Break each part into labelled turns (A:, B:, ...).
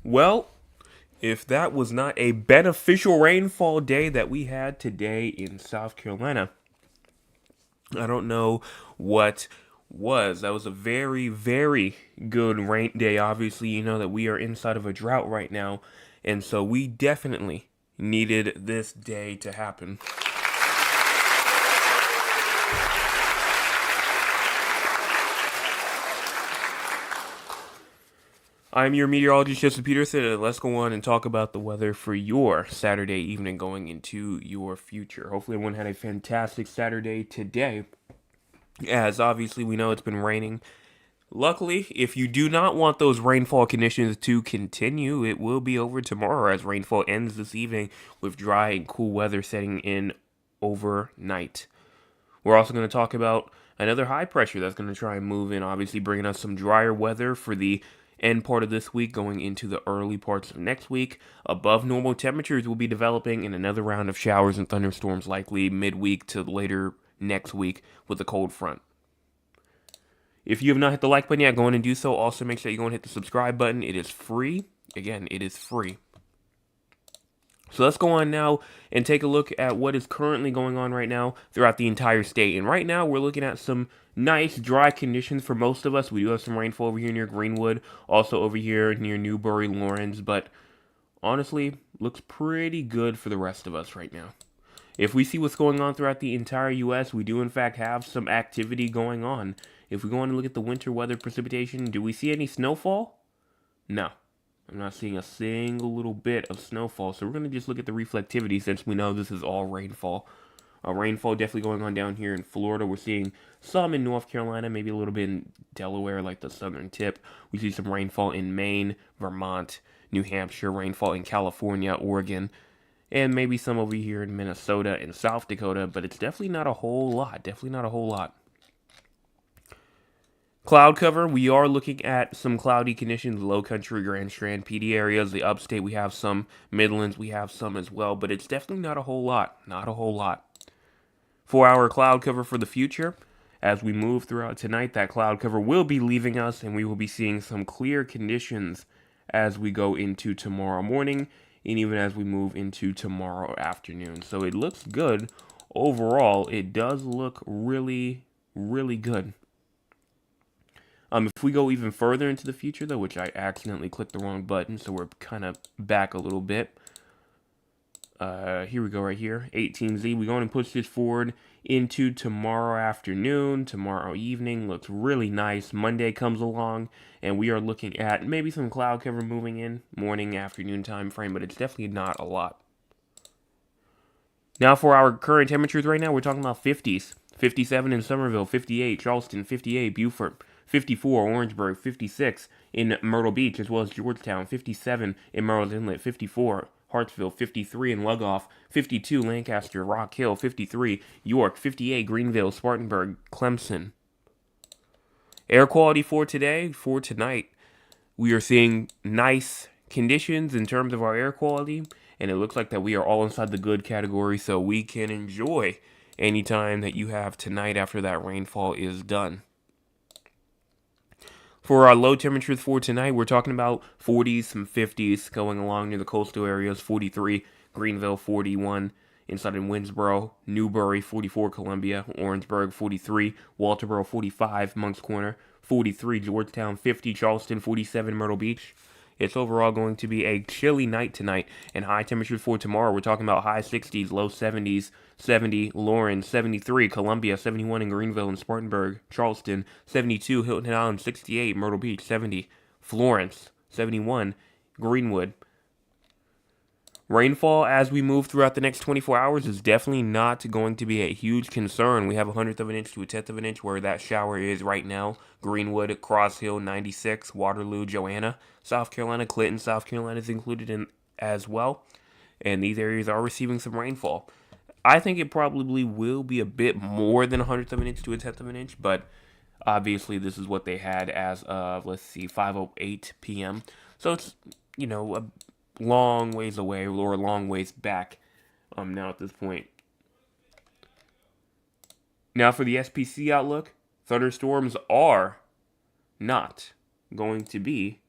A: Well, if that was not a beneficial rainfall day that we had today in South Carolina, I don't know what was. That was a very, very good rain day. Obviously, you know that we are inside of a drought right now, and so we definitely needed this day to happen. I'm your meteorologist, Joseph Peterson, and let's go on and talk about the weather for your Saturday evening going into your future. Hopefully, everyone had a fantastic Saturday today, as obviously we know it's been raining. Luckily, if you do not want those rainfall conditions to continue, it will be over tomorrow as rainfall ends this evening with dry and cool weather setting in overnight. We're also going to talk about another high pressure that's going to try and move in, obviously bringing us some drier weather for the end part of this week going into the early parts of next week. Above normal temperatures will be developing in another round of showers and thunderstorms likely midweek to later next week with a cold front. If you have not hit the like button yet, go in and do so. Also, make sure you go and hit the subscribe button. It is free. Again, it is free. So let's go on now and take a look at what is currently going on right now throughout the entire state. And right now, we're looking at some nice dry conditions for most of us. We do have some rainfall over here near Greenwood, also over here near Newberry, Lawrence, but honestly, looks pretty good for the rest of us right now. If we see what's going on throughout the entire U.S., we do in fact have some activity going on. If we go on and look at the winter weather precipitation, do we see any snowfall? No. I'm not seeing a single little bit of snowfall, so we're going to just look at the reflectivity since we know this is all rainfall. Rainfall definitely going on down here in Florida. We're seeing some in North Carolina, maybe a little bit in Delaware, like the southern tip. We see some rainfall in Maine, Vermont, New Hampshire, rainfall in California, Oregon, and maybe some over here in Minnesota and South Dakota, but it's definitely not a whole lot. Definitely not a whole lot. Cloud cover, we are looking at some cloudy conditions, low country, Grand Strand, PD areas. The upstate, we have some. Midlands, we have some as well, but it's definitely not a whole lot. Not a whole lot. 4-hour cloud cover for the future. As we move throughout tonight, that cloud cover will be leaving us, and we will be seeing some clear conditions as we go into tomorrow morning, and even as we move into tomorrow afternoon. So it looks good. Overall, it does look really, really good. If we go even further into the future, though, which I accidentally clicked the wrong button, so we're kind of back a little bit. Here we go right here, 18Z. We're going to push this forward into tomorrow afternoon, tomorrow evening. Looks really nice. Monday comes along, and we are looking at maybe some cloud cover moving in, morning, afternoon time frame, but it's definitely not a lot. Now for our current temperatures right now, we're talking about 50s. 57 in Somerville, 58 Charleston, 58 Beaufort, 54 Orangeburg, 56 in Myrtle Beach, as well as Georgetown, 57 in Murrells Inlet, 54 Hartsville, 53 in Lugoff, 52 Lancaster, Rock Hill, 53 York, 58 Greenville, Spartanburg, Clemson. Air quality for today, for tonight, we are seeing nice conditions in terms of our air quality, and it looks like that we are all inside the good category, so we can enjoy any time that you have tonight after that rainfall is done. For our low temperatures for tonight, we're talking about 40s, some 50s going along near the coastal areas. 43 Greenville, 41 inside in Winsboro, Newberry, 44 Columbia, Orangeburg, 43 Walterboro, 45 Moncks Corner, 43 Georgetown, 50 Charleston, 47 Myrtle Beach. It's overall going to be a chilly night tonight, and high temperatures for tomorrow. We're talking about high 60s, low 70s, 70 Lawrence, 73 Columbia, 71 in Greenville and Spartanburg, Charleston, 72 Hilton Head Island, 68 Myrtle Beach, 70 Florence, 71 Greenwood. Rainfall as we move throughout the next 24 hours is definitely not going to be a huge concern. We have 1/10 of an inch to 1/10 of an inch where that shower is right now. Greenwood, Cross Hill, 96, Waterloo, Joanna, South Carolina, Clinton, South Carolina is included in as well. And these areas are receiving some rainfall. I think it probably will be a bit more than 1/10 of an inch to 1/10 of an inch, but obviously this is what they had as of, let's see, 5:08 p.m. So it's, a long ways away or a long ways back now at this point. Now for the SPC outlook, thunderstorms are not going to be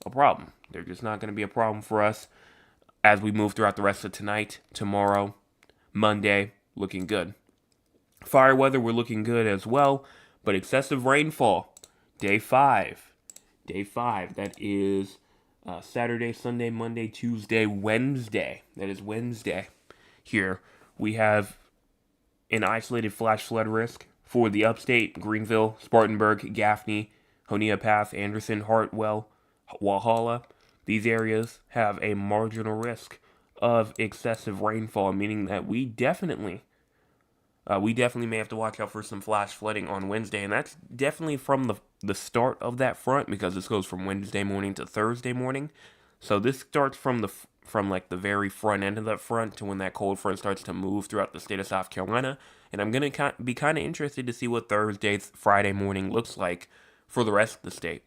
A: a problem. They're just not going to be a problem for us as we move throughout the rest of tonight, tomorrow, Monday, looking good. Fire weather, we're looking good as well, but excessive rainfall, day 5. Day 5, that is Saturday, Sunday, Monday, Tuesday, Wednesday. That is Wednesday. Here, we have an isolated flash flood risk for the upstate, Greenville, Spartanburg, Gaffney, Honea Path, Anderson, Hartwell, Walhalla. These areas have a marginal risk of excessive rainfall, meaning that we definitely may have to watch out for some flash flooding on Wednesday, and that's definitely from the start of that front because this goes from Wednesday morning to Thursday morning. So this starts from like the very front end of that front to when that cold front starts to move throughout the state of South Carolina, and I'm gonna be kind of interested to see what Thursday, Friday morning looks like for the rest of the state.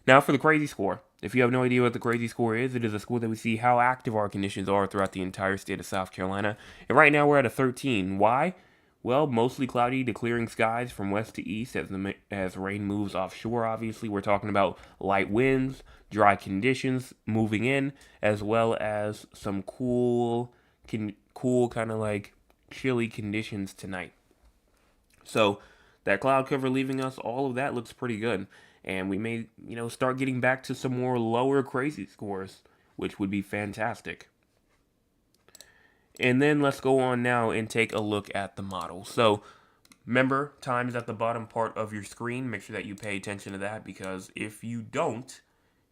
A: Now for the crazy score. If you have no idea what the crazy score is, it is a score that we see how active our conditions are throughout the entire state of South Carolina. And right now we're at a 13. Why? Well, mostly cloudy to clearing skies from west to east as rain moves offshore. Obviously, we're talking about light winds, dry conditions moving in, as well as some cool kind of like chilly conditions tonight. So that cloud cover leaving us, all of that looks pretty good. And we may, start getting back to some more lower crazy scores, which would be fantastic. And then let's go on now and take a look at the model. So remember, time is at the bottom part of your screen. Make sure that you pay attention to that because if you don't,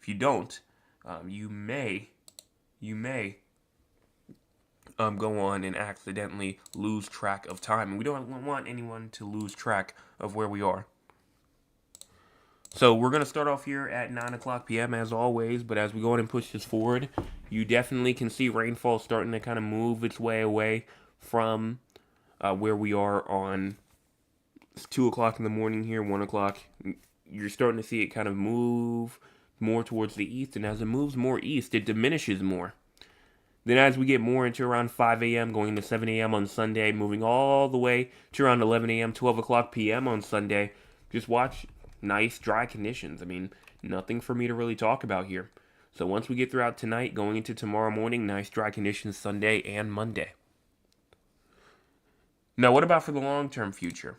A: you may go on and accidentally lose track of time. And we don't want anyone to lose track of where we are. So we're going to start off here at 9 o'clock p.m. as always, but as we go on and push this forward, you definitely can see rainfall starting to kind of move its way away from where we are on 2 o'clock in the morning here, 1 o'clock. You're starting to see it kind of move more towards the east, and as it moves more east, it diminishes more. Then as we get more into around 5 a.m., going to 7 a.m. on Sunday, moving all the way to around 11 a.m., 12 o'clock p.m. on Sunday, just watch nice dry conditions. I mean, nothing for me to really talk about here. So once we get throughout tonight, going into tomorrow morning, nice dry conditions Sunday and Monday. Now, what about for the long-term future?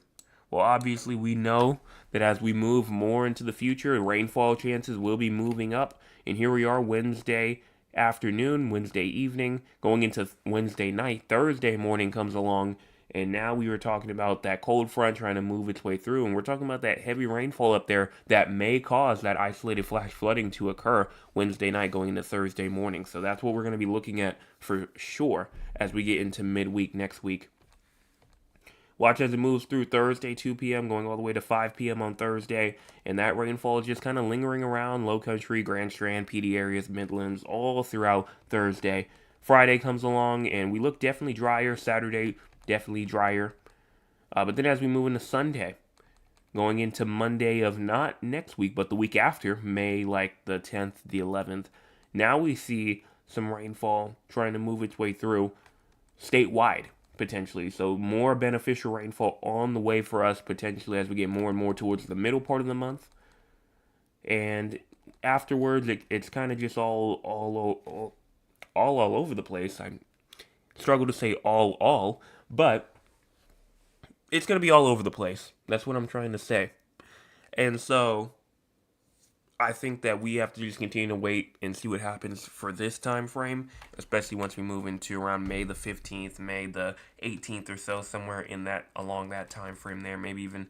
A: Well, obviously, we know that as we move more into the future, rainfall chances will be moving up. And here we are Wednesday afternoon, Wednesday evening, going into Wednesday night. Thursday morning comes along, and now we were talking about that cold front trying to move its way through, and we're talking about that heavy rainfall up there that may cause that isolated flash flooding to occur Wednesday night going into Thursday morning. So that's what we're going to be looking at for sure as we get into midweek next week. Watch as it moves through Thursday, 2 p.m., going all the way to 5 p.m. on Thursday. And that rainfall is just kind of lingering around Low Country, Grand Strand, PD areas, Midlands, all throughout Thursday. Friday comes along, and we look definitely drier. Saturday, definitely drier. But then as we move into Sunday, going into Monday of not next week, but the week after, May like the 10th, the 11th, now we see some rainfall trying to move its way through statewide. Potentially. So more beneficial rainfall on the way for us potentially as we get more and more towards the middle part of the month. And afterwards, it's kind of just all over the place. I struggle to say all, but it's going to be all over the place. That's what I'm trying to say. And so I think that we have to just continue to wait and see what happens for this time frame, especially once we move into around May the 15th, May the 18th or so, somewhere in that along that time frame there, maybe even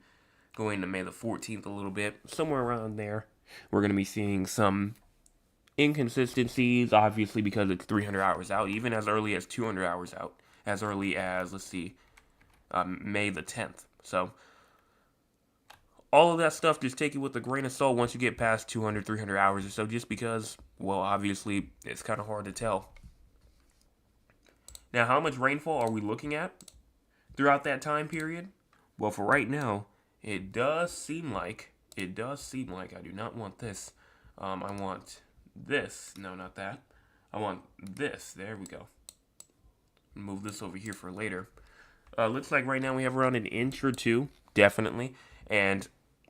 A: going to May the 14th a little bit, somewhere around there. We're going to be seeing some inconsistencies, obviously because it's 300 hours out, even as early as 200 hours out, as early as, May the 10th. So all of that stuff, just take it with a grain of salt once you get past 200, 300 hours or so, just because, well, obviously, it's kind of hard to tell. Now, how much rainfall are we looking at throughout that time period? Well, for right now, it does seem like I do not want this. I want this. No, not that. I want this. There we go. Move this over here for later. Looks like right now we have around an inch or two, definitely. And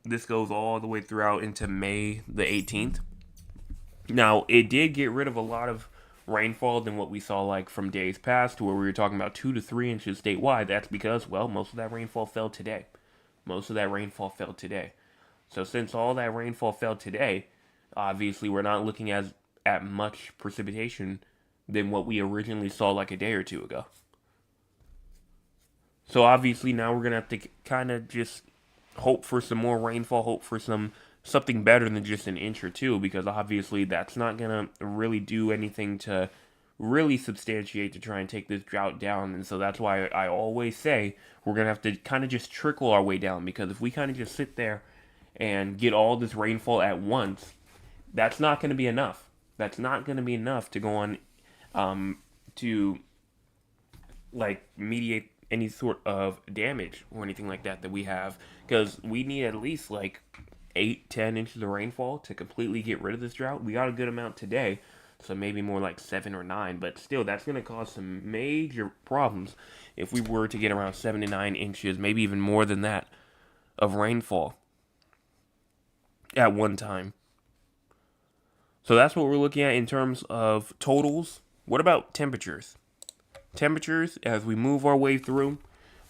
A: this goes all the way throughout into May the 18th. Now, it did get rid of a lot of rainfall than what we saw like from days past, where we were talking about 2 to 3 inches statewide. That's because, well, most of that rainfall fell today. Most of that rainfall fell today. So since all that rainfall fell today, obviously we're not looking at much precipitation than what we originally saw like a day or two ago. So obviously now we're gonna have to kind of just hope for some more rainfall, hope for something better than just an inch or two, because obviously that's not gonna really do anything to really substantiate to try and take this drought down. And so that's why I always say we're gonna have to kind of just trickle our way down, because if we kind of just sit there and get all this rainfall at once, that's not going to be enough. That's not going to be enough to go on to like mediate any sort of damage or anything like that we have, because we need at least like 8-10 inches of rainfall to completely get rid of this drought. We got a good amount today, so maybe more like 7 or 9, but still that's going to cause some major problems if we were to get around 7 to 9 inches, maybe even more than that, of rainfall at one time. So that's what we're looking at in terms of totals. What about temperatures? Temperatures, as we move our way through,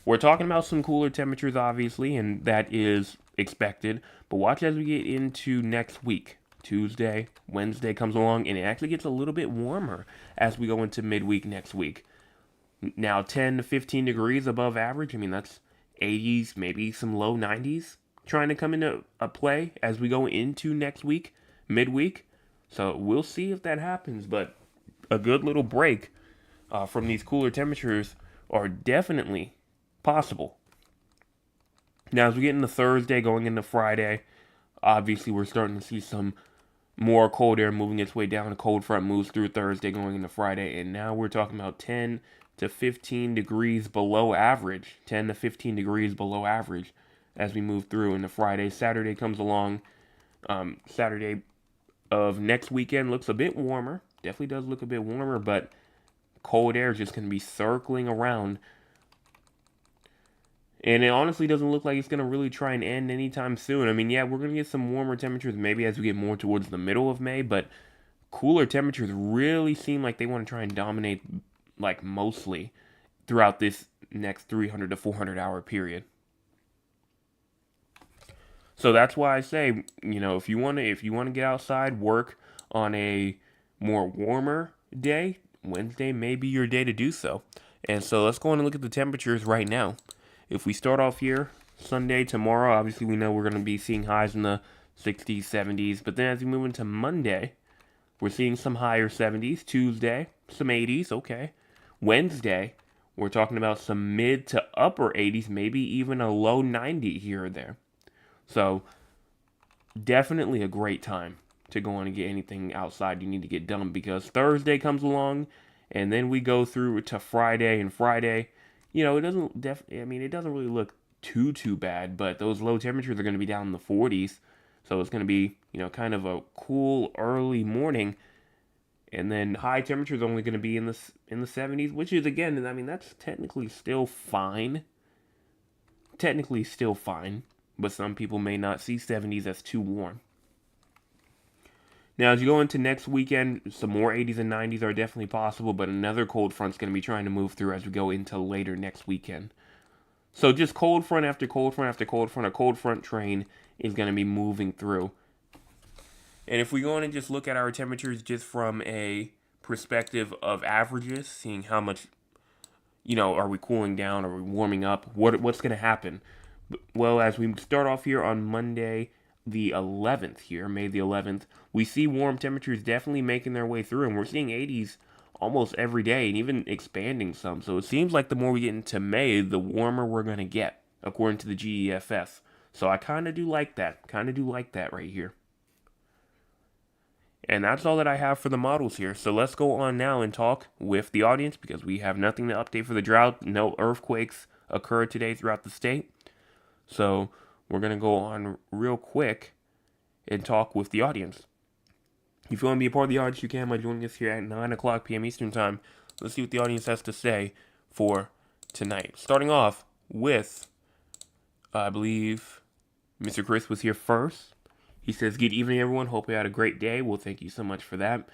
A: we're talking about some cooler temperatures, obviously, and that is expected. But watch as we get into next week. Tuesday, Wednesday comes along, and it actually gets a little bit warmer as we go into midweek next week. Now, 10 to 15 degrees above average. I mean, that's 80s, maybe some low 90s trying to come into a play as we go into next week, midweek. So we'll see if that happens, but a good little break from these cooler temperatures are definitely possible. Now, as we get into Thursday, going into Friday, obviously we're starting to see some more cold air moving its way down. A cold front moves through Thursday going into Friday, and now we're talking about 10 to 15 degrees below average. 10 to 15 degrees below average as we move through into Friday. Saturday comes along. Saturday of next weekend looks a bit warmer. Definitely does look a bit warmer, but cold air is just going to be circling around. And it honestly doesn't look like it's going to really try and end anytime soon. I mean, yeah, we're going to get some warmer temperatures maybe as we get more towards the middle of May, but cooler temperatures really seem like they want to try and dominate, like, mostly throughout this next 300 to 400 hour period. So that's why I say, if you want to get outside, work on a more warmer day, Wednesday may be your day to do so. And so let's go on and look at the temperatures right now. If we start off here, Sunday, tomorrow, obviously we know we're going to be seeing highs in the 60s, 70s. But then as we move into Monday, we're seeing some higher 70s. Tuesday, some 80s, okay. Wednesday, we're talking about some mid to upper 80s, maybe even a low 90 here or there. So definitely a great time to go on and get anything outside you need to get done, because Thursday comes along and then we go through to Friday, and Friday, it doesn't it doesn't really look too bad, but those low temperatures are going to be down in the 40s. So it's going to be, kind of a cool early morning, and then high temperatures only going to be in the 70s, which is, again, that's technically still fine. Technically still fine, but some people may not see 70s as too warm. Now, as you go into next weekend, some more 80s and 90s are definitely possible, but another cold front's going to be trying to move through as we go into later next weekend. So just cold front after cold front after cold front, a cold front train is going to be moving through. And if we go on and just look at our temperatures just from a perspective of averages, seeing how much, are we cooling down, are we warming up, what's going to happen? Well, as we start off here on Monday, the 11th here, May the 11th, we see warm temperatures definitely making their way through, and we're seeing 80s almost every day, and even expanding some. So it seems like the more we get into May, the warmer we're going to get, according to the GEFS. So I kind of do like that. Right here. And that's all that I have for the models here. So let's go on now and talk with the audience, because we have nothing to update for the drought. No earthquakes occurred today throughout the state. So we're going to go on real quick and talk with the audience. If you want to be a part of the audience, you can by joining us here at 9 o'clock p.m. Eastern Time. Let's see what the audience has to say for tonight. Starting off with, I believe, Mr. Chris was here first. He says, good evening, everyone. Hope you had a great day. Well, thank you so much for that.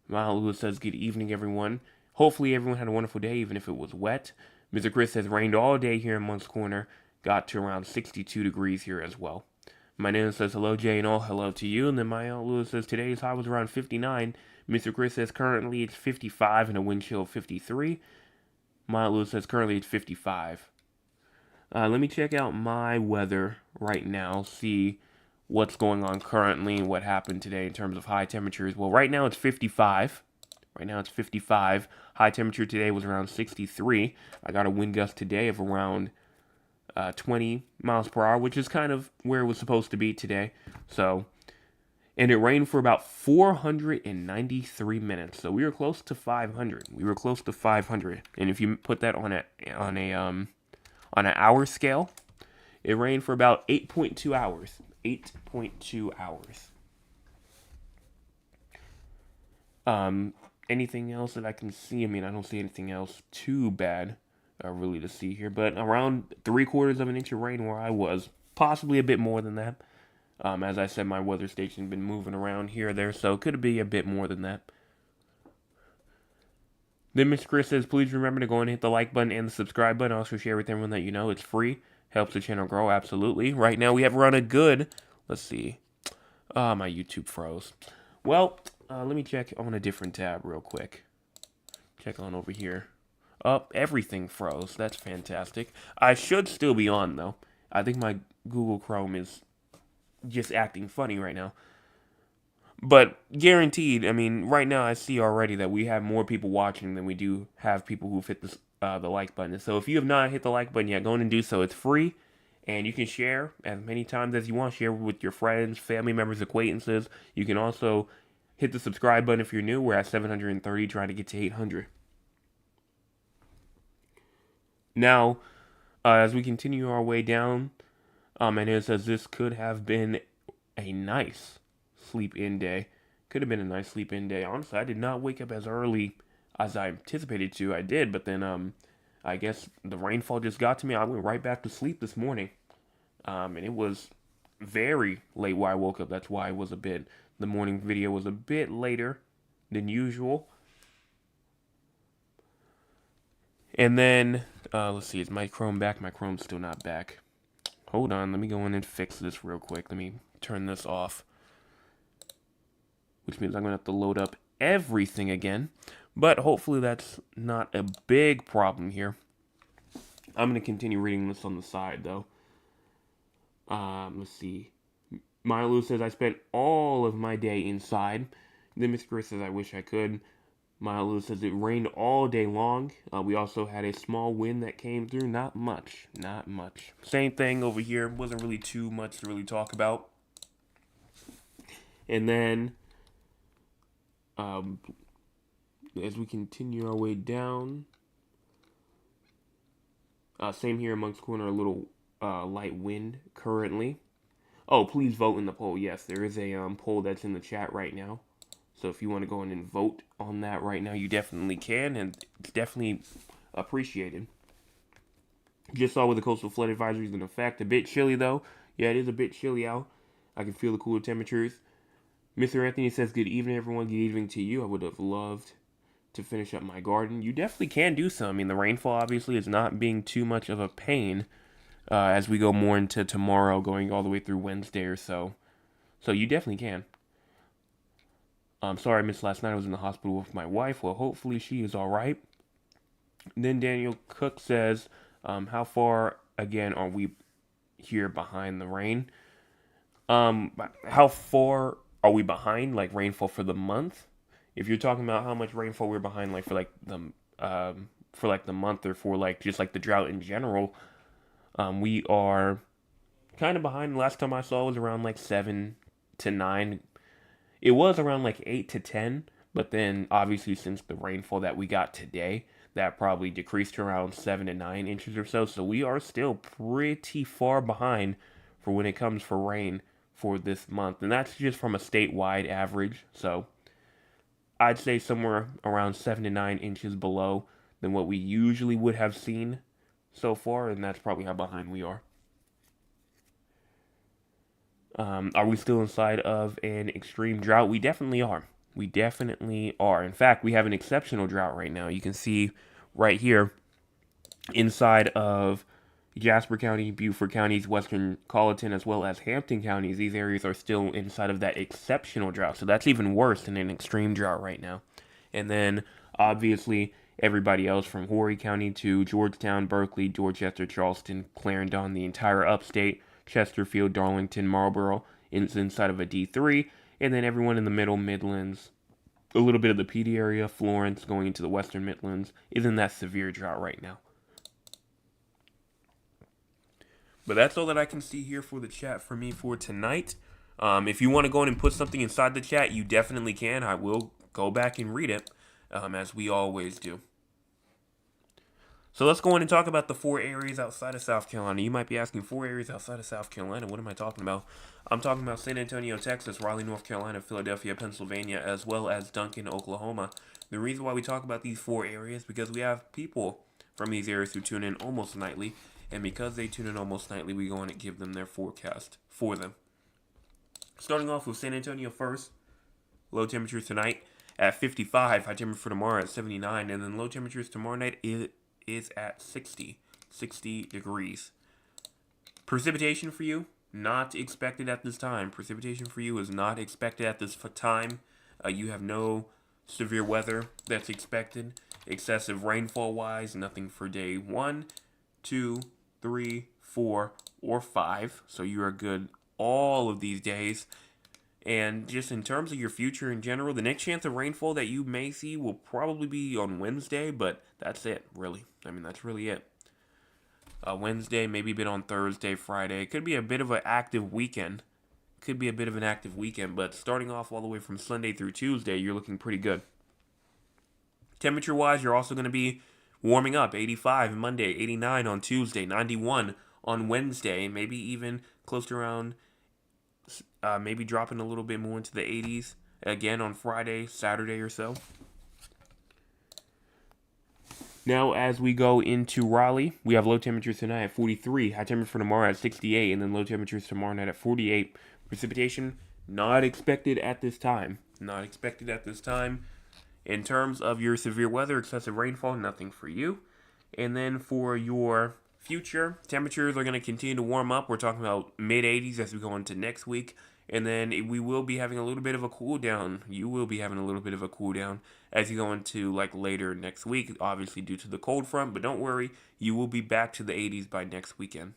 A: Mile Lewis says, good evening, everyone. Hopefully, everyone had a wonderful day, even if it was wet. Mr. Chris says, rained all day here in Moncks Corner. Got to around 62 degrees here as well. My name says, hello, Jay and all. Hello to you. And then my Aunt Lewis says, today's high was around 59. Mr. Chris says, currently it's 55 and a wind chill of 53. My Aunt Lewis says, currently it's 55. Let me check out my weather right now, see what's going on currently and what happened today in terms of high temperatures. Well, right now it's 55. Right now it's 55. High temperature today was around 63. I got a wind gust today of around 20 miles per hour, which is kind of where it was supposed to be today. So, and it rained for about 493 minutes. So we were close to 500. We were close to 500. And if you put that on an hour scale, it rained for about 8.2 hours. 8.2 hours. Anything else that I can see? I mean, I don't see anything else too bad, really, to see here. But around 3/4 of an inch of rain where I was. Possibly a bit more than that. As I said, my weather station been moving around here or there, so it could be a bit more than that. Then Mr. Chris says, please remember to go and hit the like button and the subscribe button. Also share with everyone that you know. It's free. Helps the channel grow, absolutely. Right now we have run a good, let's see. My YouTube froze. Well, let me check on a different tab real quick. Check on over here. Everything froze. That's fantastic. I should still be on, though. I think my Google Chrome is just acting funny right now. But guaranteed, I mean, right now I see already that we have more people watching than we do have people who've hit the like button. So if you have not hit the like button yet, go on and do so. It's free, and you can share as many times as you want. Share with your friends, family members, acquaintances. You can also hit the subscribe button if you're new. We're at 730, trying to get to 800. Now, as we continue our way down, and it says this could have been a nice sleep-in day. Could have been a nice sleep-in day. Honestly, I did not wake up as early as I anticipated to. I did, but then I guess the rainfall just got to me. I went right back to sleep this morning, and it was very late when I woke up. That's why the morning video was a bit later than usual. And then, let's see, is my Chrome back? My Chrome's still not back. Hold on, let me go in and fix this real quick. Let me turn this off. Which means I'm going to have to load up everything again. But hopefully that's not a big problem here. I'm going to continue reading this on the side, though. Let's see. Milo says, I spent all of my day inside. Then Mr. Chris says, I wish I could. Milo says, it rained all day long. We also had a small wind that came through. Not much. Not much. Same thing over here. Wasn't really too much to really talk about. And then, as we continue our way down, same here in Moncks Corner, a little light wind currently. Oh, please vote in the poll. Yes, there is a poll that's in the chat right now. So if you want to go in and vote on that right now, you definitely can, and it's definitely appreciated. Just saw with the coastal flood advisories in effect. A bit chilly, though. Yeah, it is a bit chilly out. I can feel the cooler temperatures. Mr. Anthony says, good evening, everyone. Good evening to you. I would have loved to finish up my garden. You definitely can do so. I mean, the rainfall, obviously, is not being too much of a pain as we go more into tomorrow, going all the way through Wednesday or so. So you definitely can. I'm sorry I missed last night. I was in the hospital with my wife. Well, hopefully she is all right. Then Daniel Cook says, how far, again, are we here behind the rain? How far are we behind, like, rainfall for the month? If you're talking about how much rainfall we're behind, like, for the month, or for, like, just, like, the drought in general, we are kind of behind. Last time I saw was around, like, 7 to 9. It was around like 8 to 10, but then obviously since the rainfall that we got today, that probably decreased to around 7 to 9 inches or so. So we are still pretty far behind for when it comes for rain for this month. And that's just from a statewide average. So I'd say somewhere around 7 to 9 inches below than what we usually would have seen so far. And that's probably how behind we are. Are we still inside of an extreme drought? We definitely are. We definitely are. In fact, we have an exceptional drought right now. You can see right here inside of Jasper County, Beaufort counties, Western Colleton, as well as Hampton counties. These areas are still inside of that exceptional drought. So that's even worse than an extreme drought right now. And then obviously everybody else from Horry County to Georgetown, Berkeley, Dorchester, Charleston, Clarendon, the entire upstate, Chesterfield, Darlington, Marlboro is inside of a D3. And then everyone in the middle, Midlands, a little bit of the PD area, Florence going into the Western Midlands is in that severe drought right now. But that's all that I can see here for the chat for me for tonight. If you want to go in and put something inside the chat, you definitely can. I will go back and read it, as we always do. So let's go in and talk about the 4 areas outside of South Carolina. You might be asking, 4 areas outside of South Carolina? What am I talking about? I'm talking about San Antonio, Texas, Raleigh, North Carolina, Philadelphia, Pennsylvania, as well as Duncan, Oklahoma. The reason why we talk about these 4 areas is because we have people from these areas who tune in almost nightly. And because they tune in almost nightly, we go in and give them their forecast for them. Starting off with San Antonio first. Low temperatures tonight at 55. High temperature for tomorrow at 79. And then low temperatures tomorrow night is at 60 degrees. Precipitation for you, not expected at this time. Precipitation for you is not expected at this time. You have no severe weather that's expected. Excessive rainfall-wise, nothing for day 1, 2, 3, 4, or 5. So you are good all of these days. And just in terms of your future in general, the next chance of rainfall that you may see will probably be on Wednesday, but that's it, really. I mean, that's really it. Wednesday, maybe a bit on Thursday, Friday. It could be a bit of an active weekend. But starting off all the way from Sunday through Tuesday, you're looking pretty good. Temperature-wise, you're also going to be warming up. 85 Monday, 89 on Tuesday, 91 on Wednesday, maybe even close to around, maybe dropping a little bit more into the 80s again on Friday, Saturday or so. Now, as we go into Raleigh, we have low temperatures tonight at 43, high temperature for tomorrow at 68, and then low temperatures tomorrow night at 48. Precipitation, not expected at this time. In terms of your severe weather, excessive rainfall, nothing for you. And then for your future, temperatures are going to continue to warm up. We're talking about mid-80s as we go into next week. And then we will be having a little bit of a cool down. You will be having a little bit of a cool down as you go into like later next week, obviously due to the cold front. But don't worry, you will be back to the 80s by next weekend.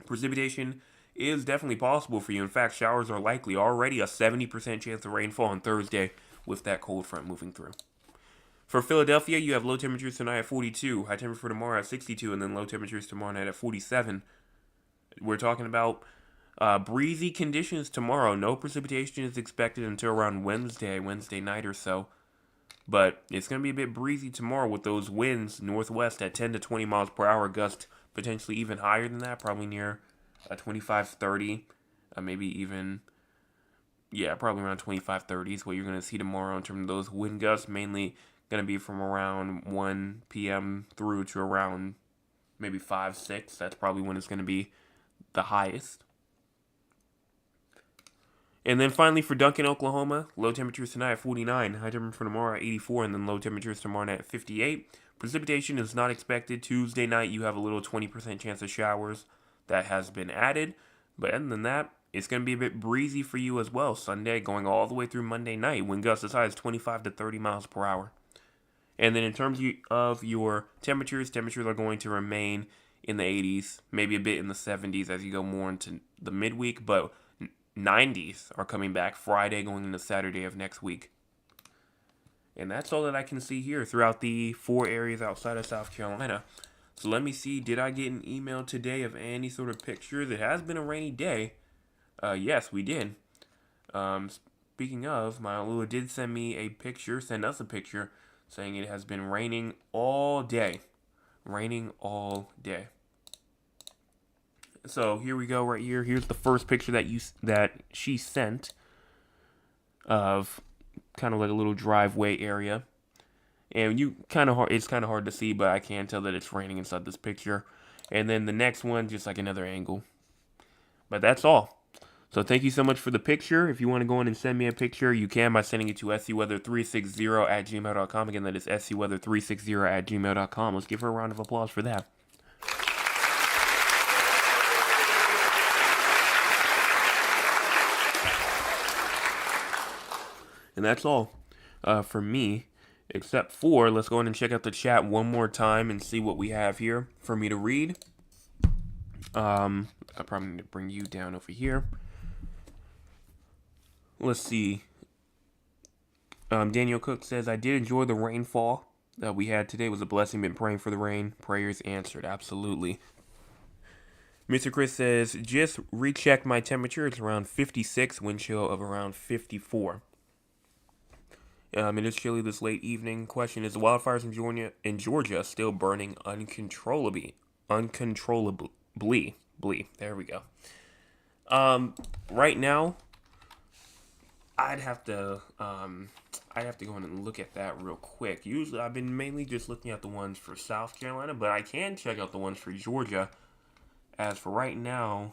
A: Precipitation is definitely possible for you. In fact, showers are likely. Already a 70% chance of rainfall on Thursday with that cold front moving through. For Philadelphia, you have low temperatures tonight at 42, high temperature for tomorrow at 62, and then low temperatures tomorrow night at 47. We're talking about breezy conditions tomorrow. No precipitation is expected until around Wednesday night or so. But it's going to be a bit breezy tomorrow with those winds northwest at 10 to 20 miles per hour, gust potentially even higher than that, probably near 25, 30, maybe even... Yeah, probably around 25, 30 is what you're going to see tomorrow in terms of those wind gusts. Mainly going to be from around 1 p.m. through to around maybe 5, 6. That's probably when it's going to be the highest. And then finally for Duncan, Oklahoma, low temperatures tonight at 49, high temperature for tomorrow at 84, and then low temperatures tomorrow night at 58. Precipitation is not expected. Tuesday night, you have a little 20% chance of showers that has been added. But other than that, it's going to be a bit breezy for you as well. Sunday going all the way through Monday night. Wind gusts as high as 25 to 30 miles per hour. And then in terms of your temperatures are going to remain in the 80s, maybe a bit in the 70s as you go more into the midweek. But 90s are coming back Friday going into Saturday of next week. And that's all that I can see here throughout the 4 areas outside of South Carolina. So let me see, did I get an email today of any sort of pictures? It has been a rainy day. Yes, we did. Speaking of, my Lua did send us a picture, saying it has been raining all day. So here we go right here. Here's the first picture that she sent of kind of like a little driveway area. And it's kind of hard to see, but I can tell that it's raining inside this picture. And then the next one, just like another angle. But that's all. So thank you so much for the picture. If you want to go in and send me a picture, you can by sending it to scweather360@gmail.com. Again, that is scweather360@gmail.com. Let's give her a round of applause for that. And that's all for me, except for, let's go in and check out the chat one more time and see what we have here for me to read. I probably need to bring you down over here. Let's see. Daniel Cook says, I did enjoy the rainfall that we had today. It was a blessing. Been praying for the rain. Prayers answered. Absolutely. Mr. Chris says, just rechecked my temperature. It's around 56, wind chill of around 54. It is chilly this late evening. Question, is the wildfires in Georgia still burning uncontrollably? There we go. Right now, I'd have to go in and look at that real quick. Usually, I've been mainly just looking at the ones for South Carolina, but I can check out the ones for Georgia. As for right now,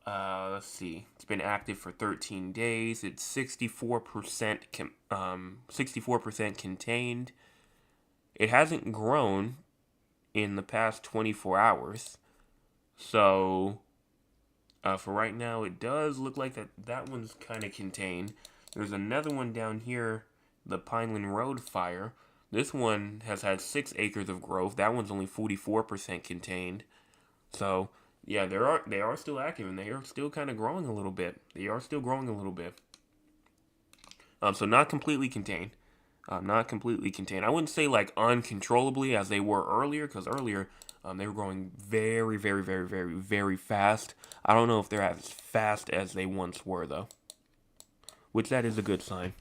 A: let's see. It's been active for 13 days. It's 64% contained. It hasn't grown in the past 24 hours. So, for right now, it does look like that one's kind of contained. There's another one down here, the Pineland Road fire. This one has had 6 acres of growth. That one's only 44% contained. So, yeah, they are still active, and they are still kind of growing a little bit. So not completely contained. I wouldn't say like uncontrollably as they were earlier, because earlier they were growing very, very, very, very, very fast. I don't know if they're as fast as they once were, though, which that is a good sign.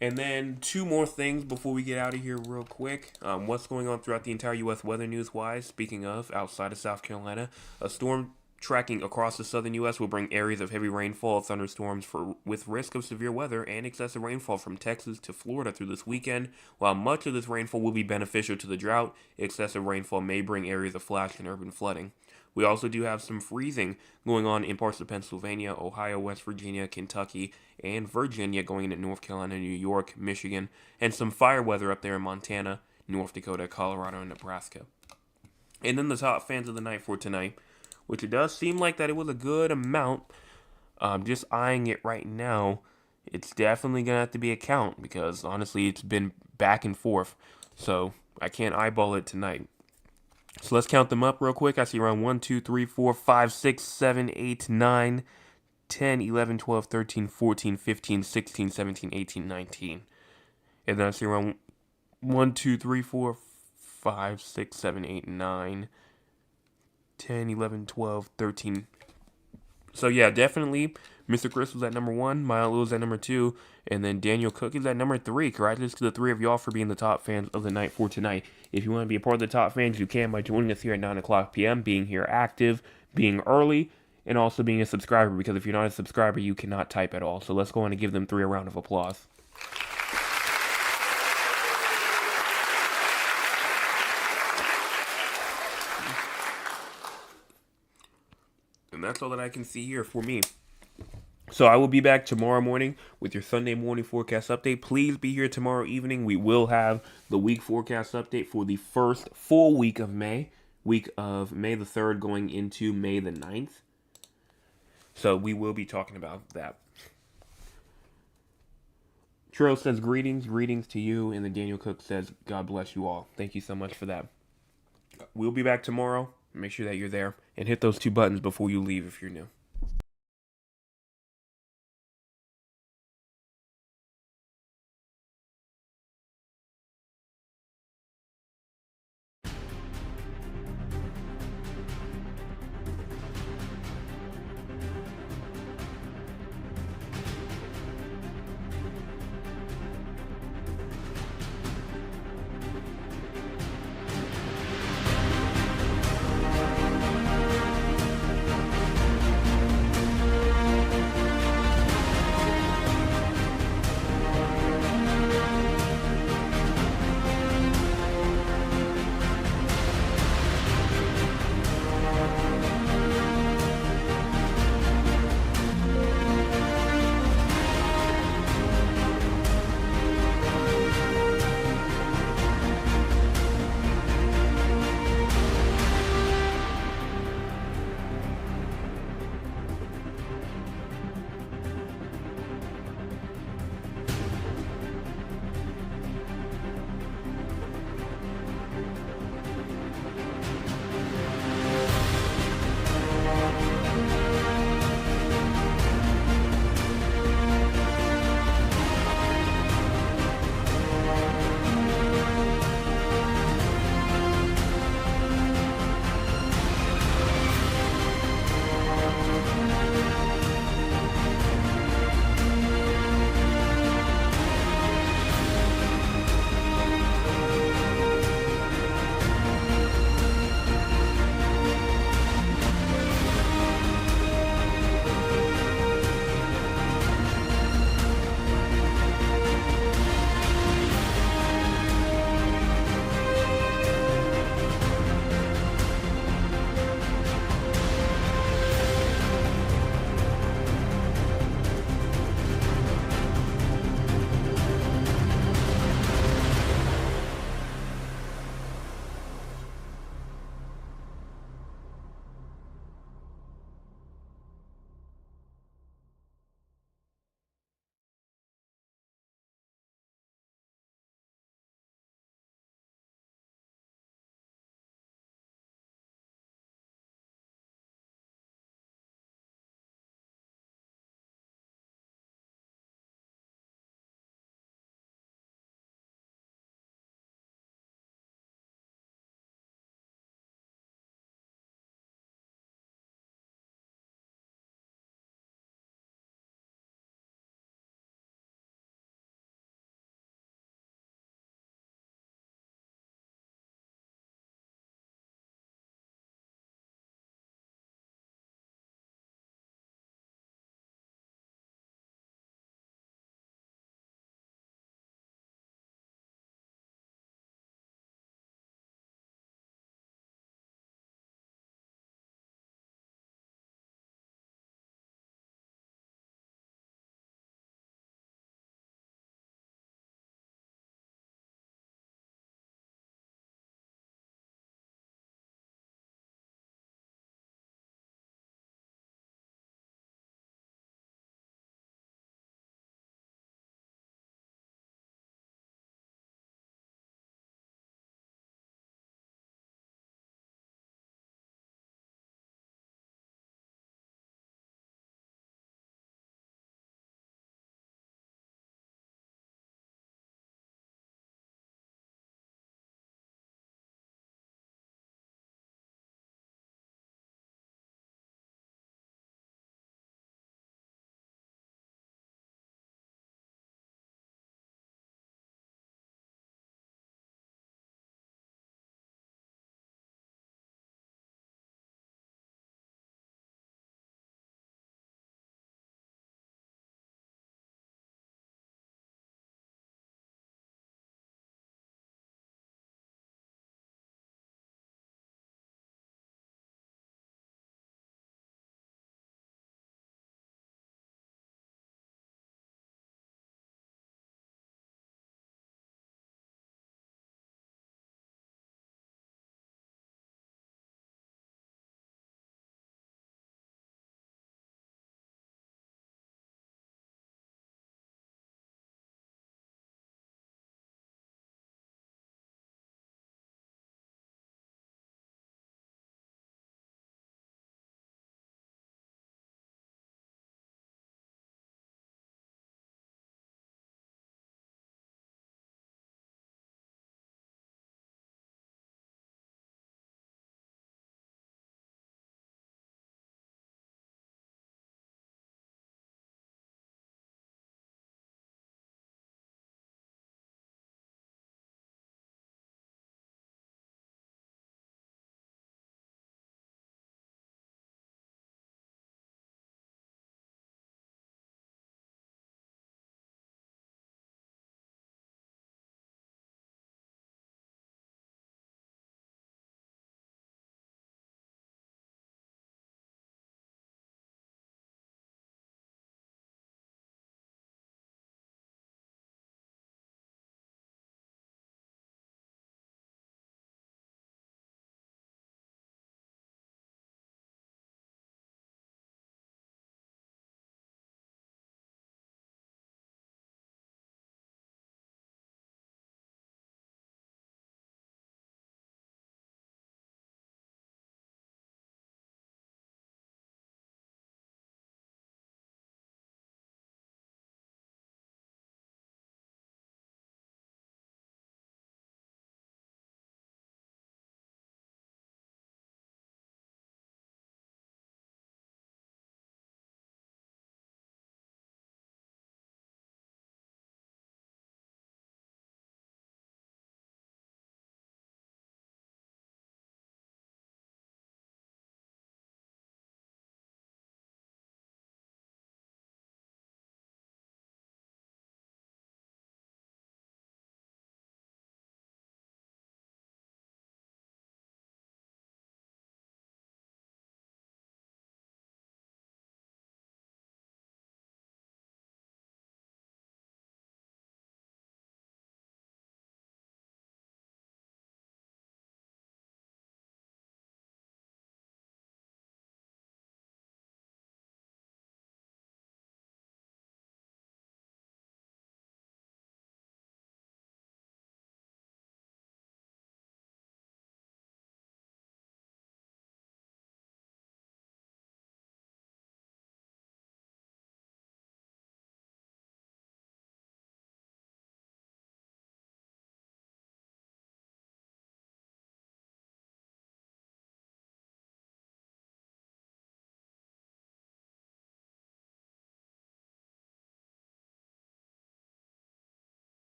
A: And then 2 more things before we get out of here real quick. What's going on throughout the entire U.S. weather news-wise? Speaking of, outside of South Carolina, a storm tracking across the southern U.S. will bring areas of heavy rainfall, thunderstorms with risk of severe weather and excessive rainfall from Texas to Florida through this weekend. While much of this rainfall will be beneficial to the drought, excessive rainfall may bring areas of flash and urban flooding. We also do have some freezing going on in parts of Pennsylvania, Ohio, West Virginia, Kentucky, and Virginia going into North Carolina, New York, Michigan, and some fire weather up there in Montana, North Dakota, Colorado, and Nebraska. And then the top fans of the night for tonight, which it does seem like that it was a good amount. Just eyeing it right now, it's definitely going to have to be a count because honestly it's been back and forth. So I can't eyeball it tonight. So let's count them up real quick. I see around 1, 2, 3, 4, 5, 6, 7, 8, 9, 10, 11, 12, 13, 14, 15, 16, 17, 18, 19. And then I see around 1, 2, 3, 4, 5, 6, 7, 8, 9, 10, 11, 12, 13. So yeah, definitely Mr. Chris was at number 1, Maya Lou was at number 2, and then Daniel Cook is at number 3. Congratulations to the 3 of y'all for being the top fans of the night for tonight. If you want to be a part of the top fans, you can by joining us here at 9 o'clock p.m., being here active, being early, and also being a subscriber, because if you're not a subscriber, you cannot type at all. So let's go on and give them 3 a round of applause. And that's all that I can see here for me. So I will be back tomorrow morning with your Sunday morning forecast update. Please be here tomorrow evening. We will have the week forecast update for the first full week of May the 3rd going into May the 9th. So we will be talking about that. Trill says greetings to you, and then Daniel Cook says God bless you all. Thank you so much for that. We'll be back tomorrow. Make sure that you're there and hit those 2 buttons before you leave if you're new.